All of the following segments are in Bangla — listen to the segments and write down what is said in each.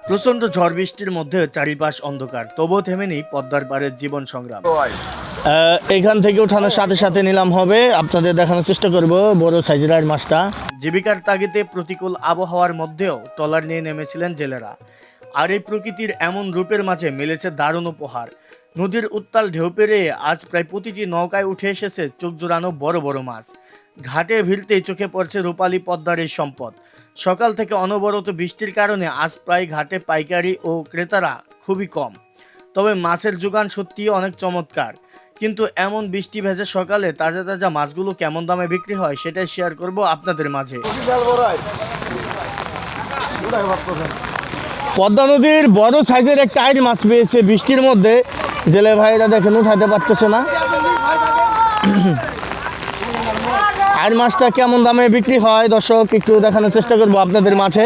প্রচন্ড ঝড় বৃষ্টির মধ্যে চারিপাশ অন্ধকার, তবুও থেমেনি পদ্মার পাড়ের জীবন সংগ্রাম। এখান থেকে ওঠানোর সাথে সাথে নিলাম হবে, আপনাদের দেখানোর চেষ্টা করব বড় সাইজের মাছটা। জীবিকার তাগিদে প্রতিকূল আবহাওয়ার মধ্যেও ট্রলার নিয়ে নেমেছিলেন জেলেরা। আর এই প্রকৃতির এমন রূপের মাঝে মিলেছে দারুণ উপহার। নদীর উত্তাল ঢেউ পেরিয়ে আজ প্রায় প্রতিটি নৌকায় উঠে এসেছে চোখ জোড়ানো বড় বড় মাছ। ঘাটে ভিড়তেই চোখে পড়ছে রূপালী পদ্মার এই সম্পদ। সকাল থেকে অনবরত বৃষ্টির কারণে আজ প্রায় ঘাটে পাইকারি ও ক্রেতারা খুবই কম। তবে মাছের যোগান সত্যিই অনেক চমৎকার। কিন্তু এমন বৃষ্টি ভেজা সকালে তাজা তাজা মাছগুলো কেমন দামে বিক্রি হয় সেটাই শেয়ার করব আপনাদের মাঝে। পদ্মা নদীর বড় সাইজের একটা আইড় মাছ পেয়েছে বৃষ্টির মধ্যে। জেলে ভাইরা দেখেন উঠাতে পারতেছে না। আইড় মাছটা কেমন দামে বিক্রি হয় দর্শক একটু দেখানোর চেষ্টা করবো আপনাদের মাঝে।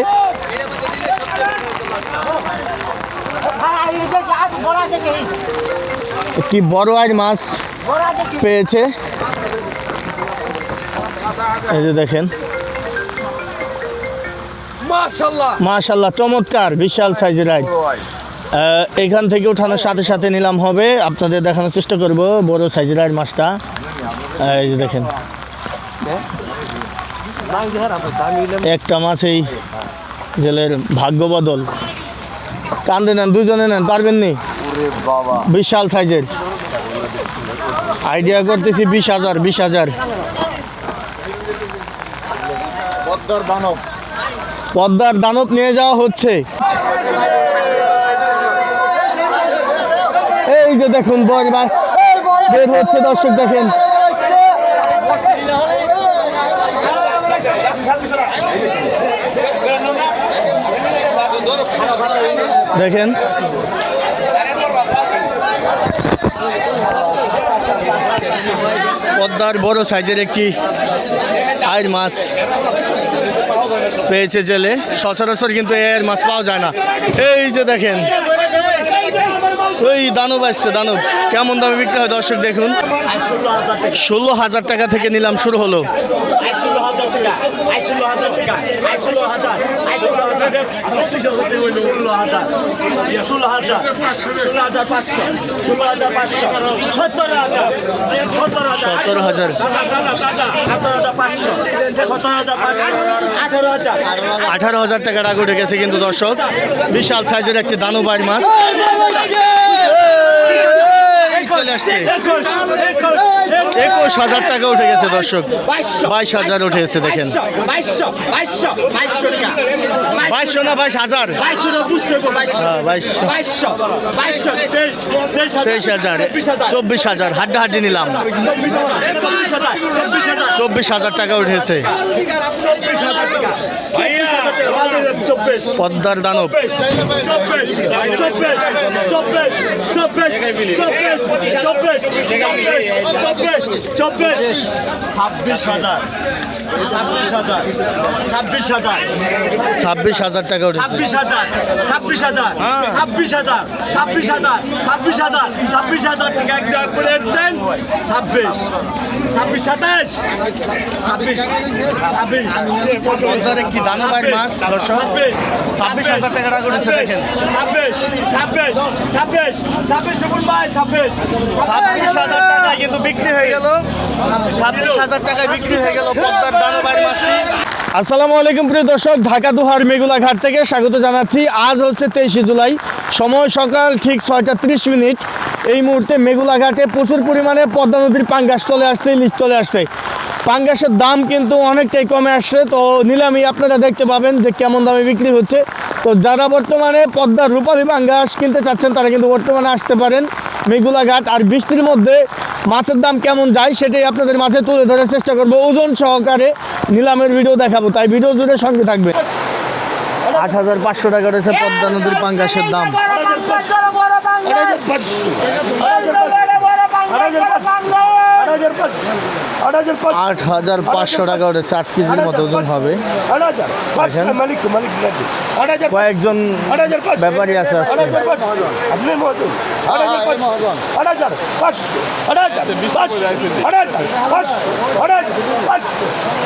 একটি বড় আইড় মাছ পেয়েছে, এই যে দেখেন, মাশাআল্লাহ চমৎকার বিশাল সাইজের আইড়। এখান থেকে ওঠানোর সাথে সাথে নিলাম হবে, আপনাদের দেখানোর চেষ্টা করব বড় সাইজের আইড় মাছটা। এই যে দেখেন, একটা মাছ এই জেলের ভাগ্য বদল। কান্দে নেন, দুজনে নেন, পারবেন নি? বিশাল সাইজের আইডিয়া করতেছি 20,000 পদ্মার দানব নিয়ে যাওয়া হচ্ছে। এই যে দেখুন বের হচ্ছে দর্শক, দেখেন দেখেন পদ্মার বড় সাইজের একটি আইড় মাছ পেয়েছে জেলে। সচরাচর কিন্তু এই মাছ পাওয়া যায় না। এই যে দেখেন ওই দানব আসছে, দানব কেমন দামে বিক্রি হয় দর্শক দেখুন। 16,000 টাকা থেকে নিলাম শুরু হলো। আঠারো হাজার টাকার আগে উঠে গেছে কিন্তু দর্শক। বিশাল সাইজের একটি দানব আইড় মাছ চলে আসছে। 21,000 টাকা উঠে গেছে দর্শক, 22,000 উঠে গেছে দেখেন। 2200 না 22,000, 23,000, 24,000 হাড্ডাহাড্ডি নিলাম। 24,000 টাকা উঠেছে পদ্মার দানব। 26,000 টাকা উঠেছে। 26,000 টাকা একদম করে দেন। 26, 27, 26 একটি দানব আইড় মাছ দর্শক। 26,000 টাকা টাকা উঠেছে দেখেন। 26,000 টাকায় কিন্তু বিক্রি হয়ে গেল। 26,000 টাকায় বিক্রি হয়ে গেল পদ্মার দানব আইড় মাছটি। আসসালামু আলাইকুম প্রিয় দর্শক, ঢাকা দোহার মেঘুলা ঘাট থেকে স্বাগত জানাচ্ছি। আজ হচ্ছে 23শে জুলাই, সময় সকাল ঠিক 6টা 30। এই মুহূর্তে মেঘুলা ঘাটে প্রচুর পরিমাণে পদ্মা নদীর পাঙ্গাস চলে আসছে, ইলিশ চলে আসছে। পাঙ্গাসের দাম কিন্তু অনেকটাই কমে আসছে। তো নিলামি আপনারা দেখতে পাবেন যে কেমন দামে বিক্রি হচ্ছে। তো যারা বর্তমানে পদ্মার রূপালী পাঙ্গাস কিনতে চাচ্ছেন তারা কিন্তু বর্তমানে আসতে পারেন মেঘুলা ঘাট। আর বৃষ্টির মধ্যে মাছের দাম কেমন যায় সেটাই আপনাদের মাঝে তুলে ধরার চেষ্টা করবো, ওজন সহকারে নিলামের ভিডিও দেখাবো, তাই ভিডিও জুড়ে সঙ্গে থাকবে। 8,500 টাকা রয়েছে পদ্মা নদীর পাঙ্গাসের দাম। 8,500 টাকা উঠেছে, 8 কেজির মতো ওজন হবে। কয়েকজন ব্যাপারী আছে আজকে।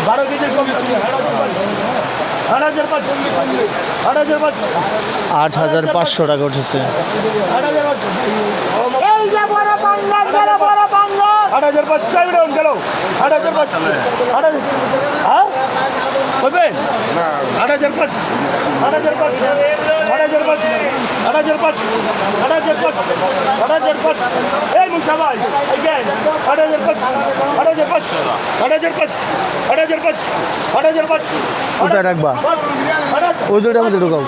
বারো কেজি 8,500 টাকা উঠেছে। 8,500 গেল 8,500 বলবেন 8,500 এই মুসা ভাই again 8,500 কোথায় রাখবা? ওই দুটার মধ্যে ঢুকাও।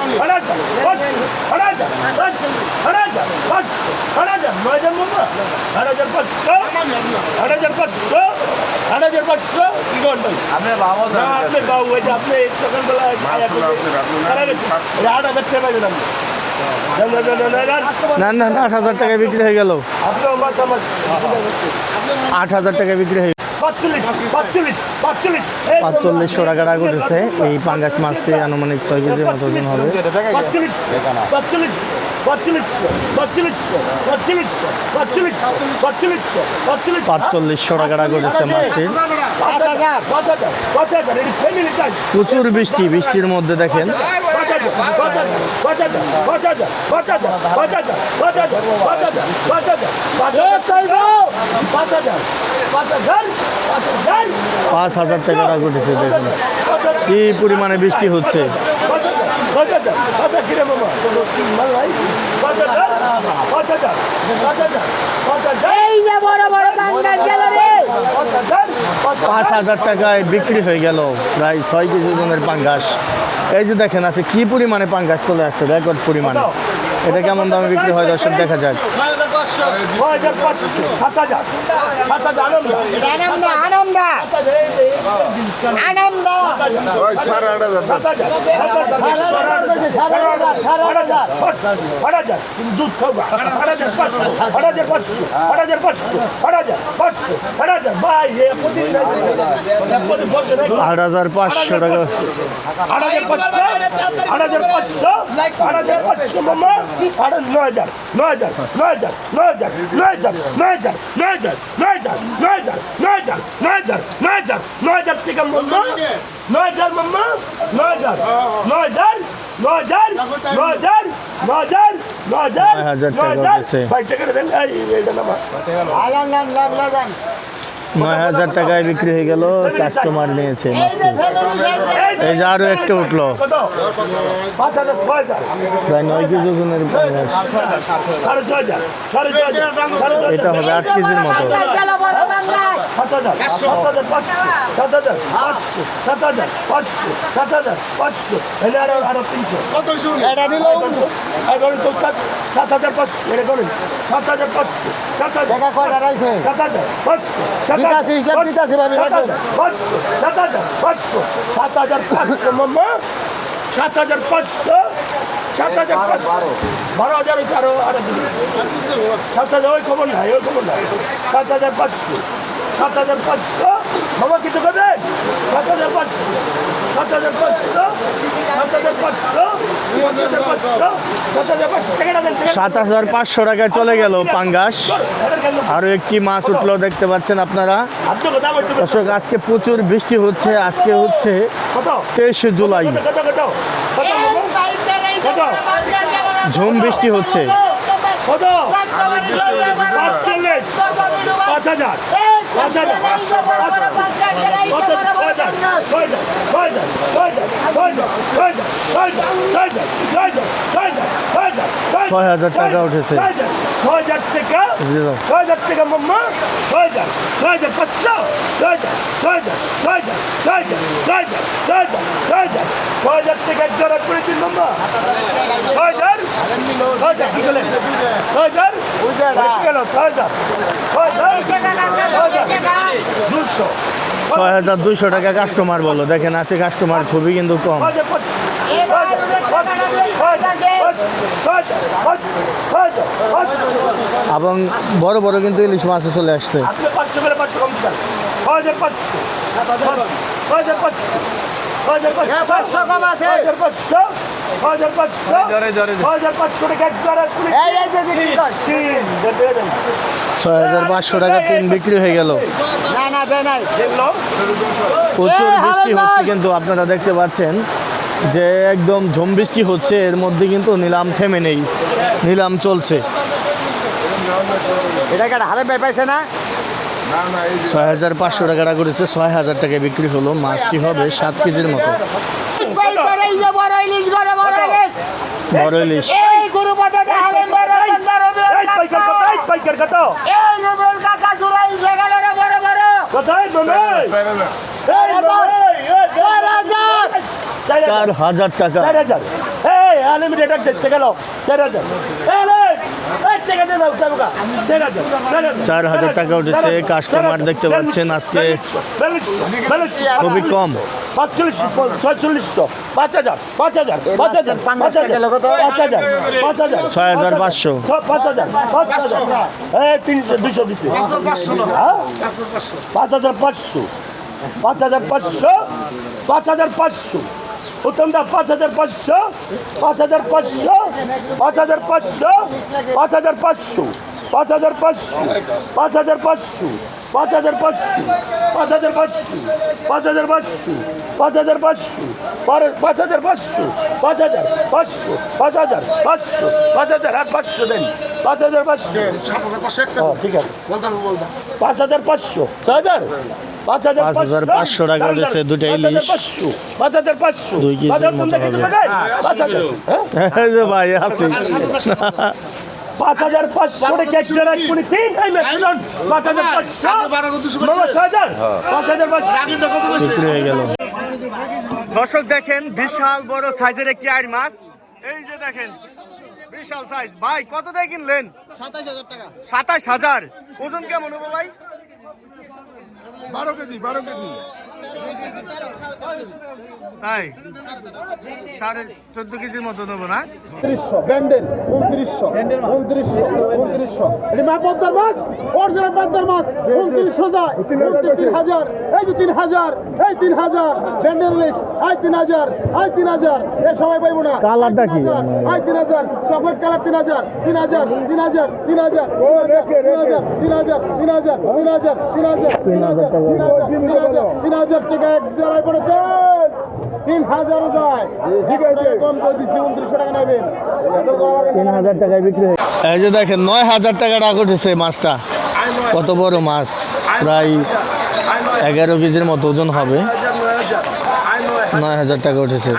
না না না, 8,000 টাকায় বিক্রি হয়ে গেল। 8,000 টাকায় বিক্রি হয়ে 4500 টাকা রাগ উঠেছে। এই পাঙ্গাস মাছটি আনুমানিক 6 কেজির মতো ওজন হবে। 4500 টাকা রাগ উঠেছে মাছটির। প্রচুর বৃষ্টি, বৃষ্টির মধ্যে দেখেন 5,000 টাকা রাগ উঠেছে। দেখুন কি পরিমাণে বৃষ্টি হচ্ছে। এই যে বড় বড় পাঙ্গাস গেল রে 5,000 টাকায় বিক্রি হয়ে গেল প্রায় 6 কেজি ওজনের পাঙ্গাস। এই যে দেখেন আছে কি পরিমাণে পাঙ্গাস চলে আসছে, রেকর্ড পরিমাণে। এটা কেমন দামে বিক্রি হয় দর্শক দেখা যাক। ভাই 8,500 টাকা। 9,000 টাকায় বিক্রি হয়ে গেল। কাস্টমার নিয়েছে মাছটি। এই যে আরো একটা উঠলো, প্রায় 9 কেজি ওজনের পাঙ্গাস। এটা হবে 8 কেজির মতো। মামা 7,500 12,000 হচ্ছে আরো 7,000 ওই খবর নাই 7,500 মামা কিছু করবেন 7,500 টাকায় চলে গেল পাঙ্গাস। আরো একটি মাছ উঠলো দেখতে পাচ্ছেন আপনারা দর্শক। আজকে প্রচুর বৃষ্টি হচ্ছে। আজকে হচ্ছে 23 জুলাই, ঝুম বৃষ্টি হচ্ছে। 6,000 টাকা উঠেছে। 6,000 টাকা 6,000 টাকা মাম্মা 6,500 6,000 টাকা জোড়া করে দিন মাম্মা 6,000 কি গেলেন 6,000 গেল 6,200 টাকা কাস্টমার বলো। দেখেন আছে কাস্টমার খুবই কিন্তু কম। এবং বড় বড় কিন্তু ইলিশ মাছও চলে আসছে। 500 করে 500 কম দিলাম 6500 6500 500 কম আছে। 6500 টাকা এক জোড়া কুড়ি এই যে বিক্রি কর। 6500 টাকা তিন বিক্রি হয়ে গেল। না না দেয় নাই। দেখলো প্রচুর এ, বৃষ্টি হারান হচ্ছে ভাই। কিন্তু আপনারা দেখতে পাচ্ছেন যে একদম ঝুম বৃষ্টি হচ্ছে, এর মধ্যে কিন্তু নিলাম থেমে নেই, নিলাম চলছে। এটা কি হারে ভাই পাইছে না? 6500 টাকাটা করেছে, 6000 টাকায় বিক্রি হলো। মাছটি হবে 7 কেজির মতো। ভাই করে এই যে বড় ইলিশ করে বড় ইলিশ। বড় ইলিশ এই গরু বাজাতে হালে বড় বড় এই পাইকার কত এই রুবেল কাকা জুলাই এসে গেল রে বড় বড়। কোথায় বলে এই হাজার। 4000 টাকা। 4000 এই আনলিমিটেড একটা গেল 4000 এই টাকা দে দাও টাকা 4000 টাকা উঠেছে। কাস্টমার দেখতে পাচ্ছেন আজকে খুবই কম। 4500 5000 5000 5000 6500 এই 200 দিতে 5500 5500 উত্তম দা 5500 5500 5500 5500 5500 5500 5500 5500 5500 5500 5500 দেন 5500 ঠিক আছে 5500 6000 5500 টাকা উঠেছে দুটো ইলিশ। 5500 2 কেজির মতো হবে। 5000 এই যে ভাই আছি 5500 টাকা এক জোড়া কোনি তিন এই মেশিন 5500 মামা 6000 5500 বিক্রি হয়ে গেল। দর্শক দেখেন বিশাল বড় সাইজের একটি আইর মাছ, এই যে দেখেন বিশাল সাইজ। ভাই কত দিয়ে কিনলেন? 27000 টাকা। 27000। ওজন কেমন হবে ভাই? 12 কেজি তাই 14.5 কেজির মতো নেবো না? 2900 ব্যান্ডেল 2900 এটা মা পদ্মার মাছ অরিজিনাল পদ্মার মাছ 2900 যায় 3000 এই যে 3000 এই 3000 ব্যান্ডেল লিস এই 3000 এই 3000 এই সবাই পাইবো না। কালারটা কি? এই 3000 চকলেট কালার 3000 3000 3000 3000 ও রেখে 3000 3000 3000 টাকা এক জোড়ায় পড়েছে 3000 যায় ঠিক আছে কম করে দিচ্ছি 2900 টাকা নেবেন 3000 টাকায় বিক্রি হয়। এই যে দেখেন 9000 টাকা উঠেছে মাছটা। কত বড় মাছ, প্রায় 11 কেজির মতো ওজন হবে। 9000 টাকা উঠেছে।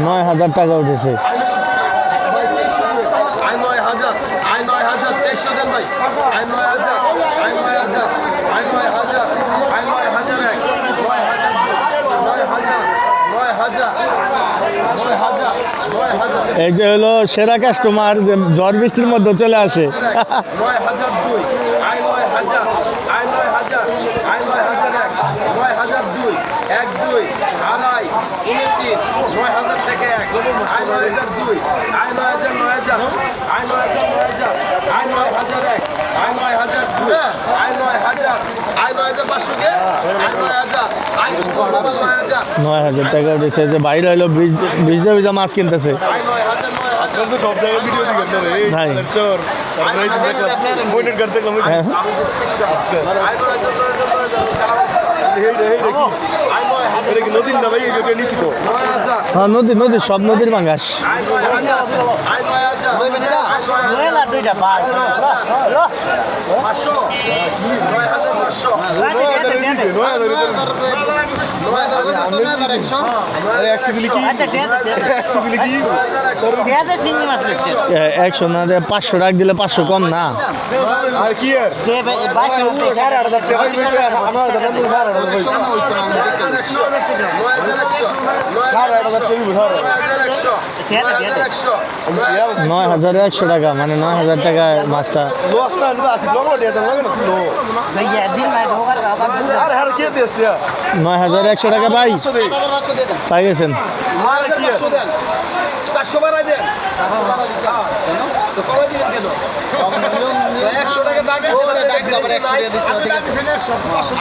9000 টাকা উঠেছে। 9000 এই যে হলো সেরা কাস্টমার, যে ঝড় বৃষ্টির মধ্যে চলে আসে। 9000 টাকা উঠেছে। যে বাইরে হলো ভিজা ভিজা মাছ কিনতেছে। ভাই হ্যাঁ। নদীর না ভাই এই নিশ্চিত হ্যাঁ নদী নদী সব নদীর মাঙ্গাস। একশো না 500 টাকা দিলে 500 কম না। আর কি আর নয় 9100 টাকা, মানে 9000 টাকা মাছটা। 9100 টাকা ভাই পাই গেছেন। 400 বাড়াই দেন তো কমাই দিবেন কেন 100 টাকা দাগ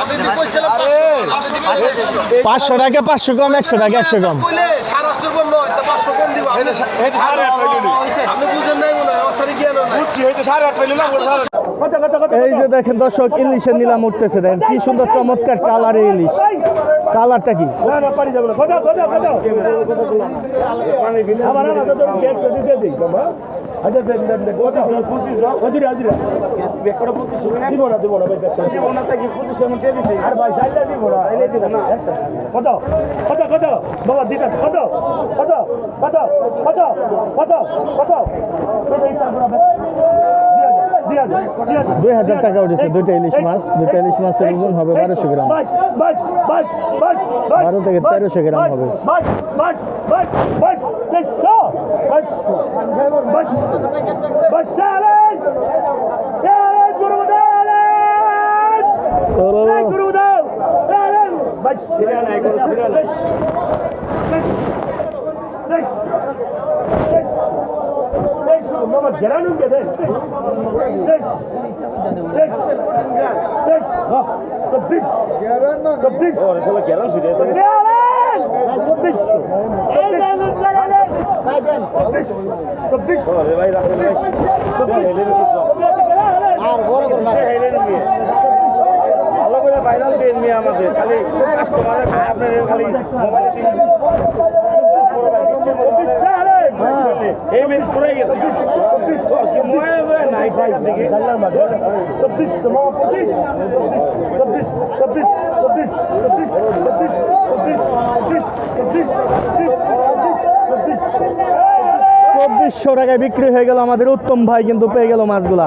আপনি তো কইছিলাম 500 টাকা 500 কম 100 টাকা 100 কম কইলে 850 কোন নয় তো 500 কোন দিব আপনি বুঝেন নাই মনে হয় অথরি জ্ঞান নাই এই যে দেখেন দর্শক ইলিশের নিলাম উঠতেছে দেখেন কি সুন্দর চমৎকার কালারের ইলিশ কালারটা কি না না পারি যাবে না কথা আবার না তো কেক সদি দিয়ে দেই বাবা আচ্ছা দেন কথা 25 দাও হাজিরা বেকড়া 25 দিব না ভাই দিব না তাই 25 আমি দিয়ে দিছি আর ভাই চাইলে দিব না এলে দিব না কত বাবা দিটা কত এই তারপর 2000 টাকা উঠেছে দুইটা ইলিশ মাছ মাছের ওজন হবে 1200 গ্রাম 12 থেকে 1300 গ্রাম হবে Mama, get on and get in. This. The fish. Oh, it's like get on to this. The fish. এই যে গেলেন ভাই দেন The fish. Oh, ভাই রাখেন ভাই। আর বড় করে না। ভালো করে ভাইরাল দেন নি আমাদের খালি কাস্টমারের আপনাদের খালি মোবাইলে দিন এই মিস করে গেছে কি মনে নাই ভাই দিকে জানলার মাঝে তো বিশ মামা পঁচিশ $2400 টাকায় বিক্রি হয়ে গেল আমাদের উত্তম ভাই কিন্তু পেয়ে গেল মাছগুলা